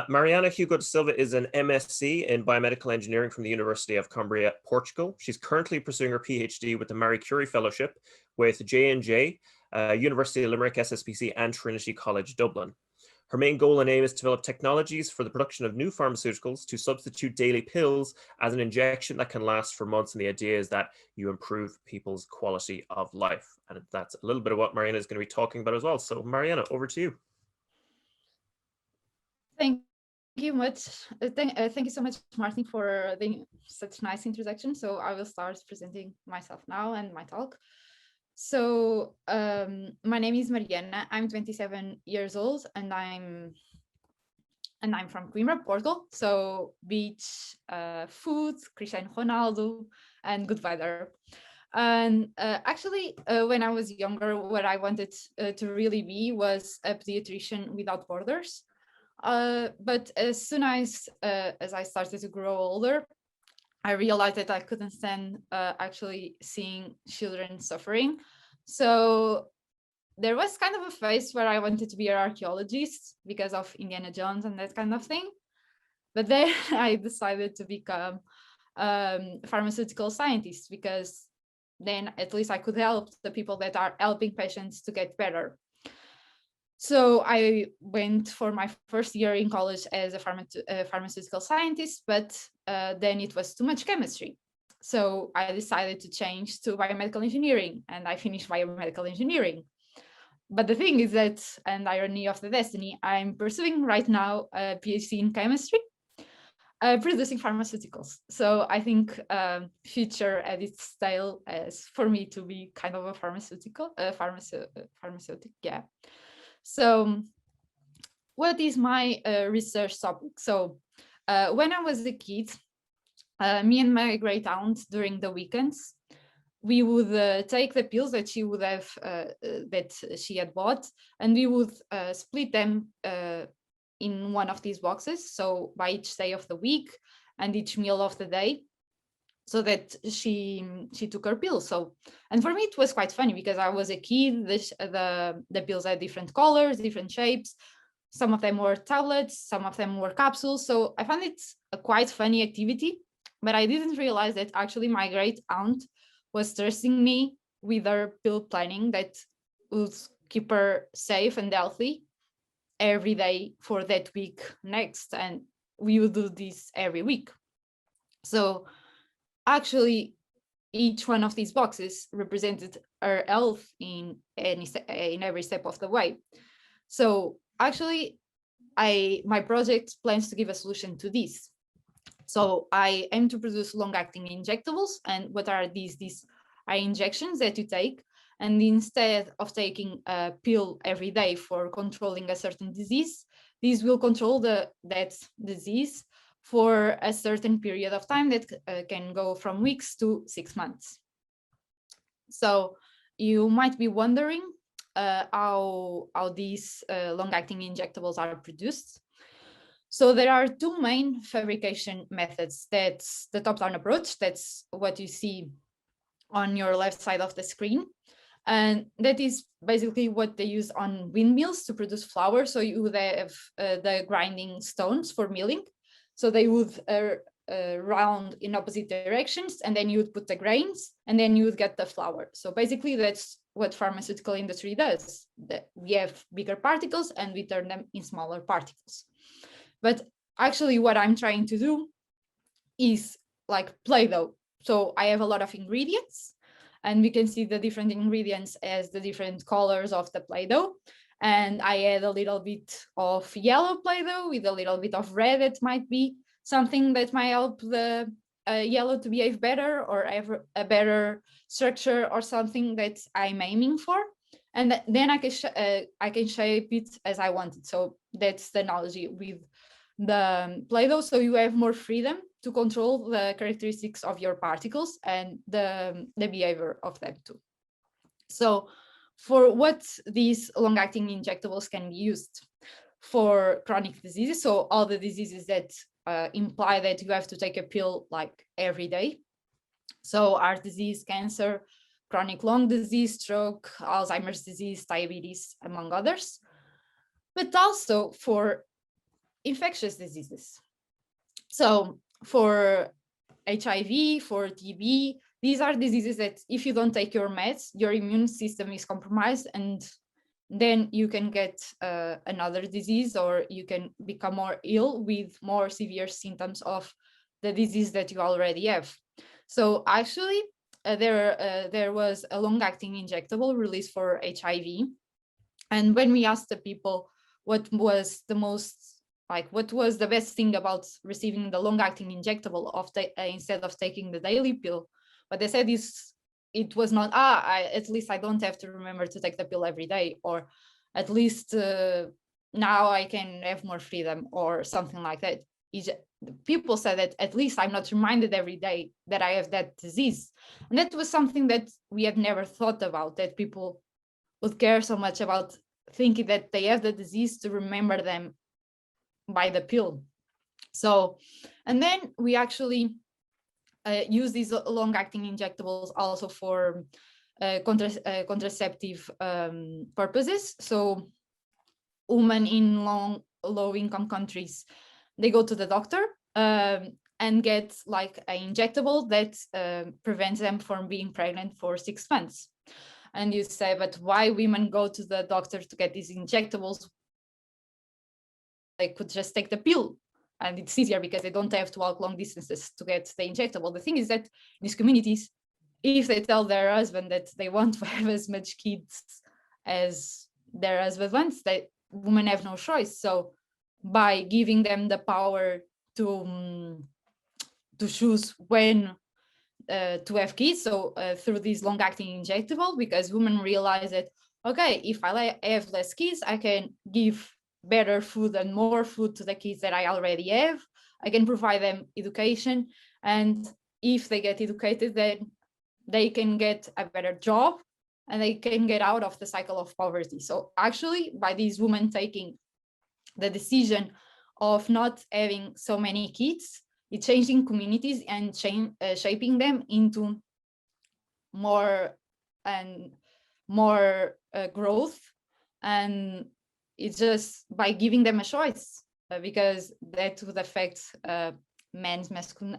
Mariana Hugo Silva is an MSc in biomedical engineering from the University of Cumbria, Portugal. She's currently pursuing her PhD with the Marie Curie Fellowship with J&J, University of Limerick, SSPC, and Trinity College Dublin. Her main goal and aim is to develop technologies for the production of new pharmaceuticals to substitute daily pills as an injection that can last for months. And the idea is that you improve people's quality of life. And that's a little bit of what Mariana is going to be talking about as well. So Mariana, over to you. Thank you much. Thank you so much, Martin, for such nice introduction. So I will start presenting myself now and my talk. So my name is Mariana. I'm 27 years old, and I'm from Coimbra, Portugal. So beach, food, Cristiano Ronaldo, and good weather. And actually, when I was younger, what I wanted to really be was a pediatrician without borders. But as soon as I started to grow older, I realized that I couldn't stand actually seeing children suffering. So there was kind of a phase where I wanted to be an archaeologist because of Indiana Jones and that kind of thing. But then I decided to become pharmaceutical scientist, because then at least I could help the people that are helping patients to get better. So I went for my first year in college as a pharmaceutical scientist, but then it was too much chemistry. So I decided to change to biomedical engineering, and I finished biomedical engineering. But the thing is that, and irony of the destiny, I'm pursuing right now a PhD in chemistry, producing pharmaceuticals. So I think future at its tail as for me to be kind of a pharmaceutical, yeah. So what is my research topic? So when I was a kid, me and my great aunt during the weekends, we would take the pills that she would have, that she had bought, and we would split them in one of these boxes. So by each day of the week and each meal of the day, so that she took her pills. So, and for me it was quite funny because I was a kid. The pills had different colors, different shapes. Some of them were tablets, some of them were capsules. So I found it a quite funny activity, but I didn't realize that actually my great aunt was trusting me with her pill planning that would keep her safe and healthy every day for that week next. And we would do this every week. So actually, each one of these boxes represented her health in every step of the way. So actually, my project plans to give a solution to this. So I aim to produce long-acting injectables. And what are these? These are injections that you take, and instead of taking a pill every day for controlling a certain disease, these will control that disease for a certain period of time that can go from weeks to 6 months. So you might be wondering how these long-acting injectables are produced. So there are two main fabrication methods. That's the top-down approach. That's what you see on your left side of the screen. And that is basically what they use on windmills to produce flour. So you would have the grinding stones for milling. So they would round in opposite directions, and then you would put the grains, and then you would get the flour. So basically that's what pharmaceutical industry does. We have bigger particles and we turn them in smaller particles. But actually what I'm trying to do is like Play-Doh. So I have a lot of ingredients, and we can see the different ingredients as the different colors of the Play-Doh. And I add a little bit of yellow Play-Doh with a little bit of red. That might be something that might help the yellow to behave better or have a better structure or something that I'm aiming for. And then I can shape it as I want it. So that's the analogy with the Play-Doh. So you have more freedom to control the characteristics of your particles and the behavior of them too. So for what these long-acting injectables can be used for chronic diseases, so all the diseases that imply that you have to take a pill like every day. So heart disease, cancer, chronic lung disease, stroke, Alzheimer's disease, diabetes, among others. But also for infectious diseases. So for HIV, for TB, these are diseases that if you don't take your meds, your immune system is compromised, and then you can get another disease, or you can become more ill with more severe symptoms of the disease that you already have. So actually, there was a long-acting injectable released for HIV. And when we asked the people what was the best thing about receiving the long-acting injectable instead of taking the daily pill, what they said is it was not, at least I don't have to remember to take the pill every day, or at least now I can have more freedom, or something like that. People said that at least I'm not reminded every day that I have that disease. And that was something that we had never thought about, that people would care so much about thinking that they have the disease to remember them by the pill. So, and then we actually use these long-acting injectables also for contraceptive purposes. So women in low-income countries, they go to the doctor and get like an injectable that prevents them from being pregnant for 6 months. And you say, but why women go to the doctor to get these injectables? They could just take the pill, and it's easier because they don't have to walk long distances to get the injectable. The thing is that in these communities, if they tell their husband that they want to have as much kids as their husband wants, that women have no choice. So by giving them the power to choose when to have kids, so through this long-acting injectable, because women realize that, okay, if I have less kids, I can give better food and more food to the kids that I already have. I can provide them education, and if they get educated, then they can get a better job and they can get out of the cycle of poverty. So actually, by these women taking the decision of not having so many kids, it's changing communities and shaping them into more and more growth. And it's just by giving them a choice, because that would affect men's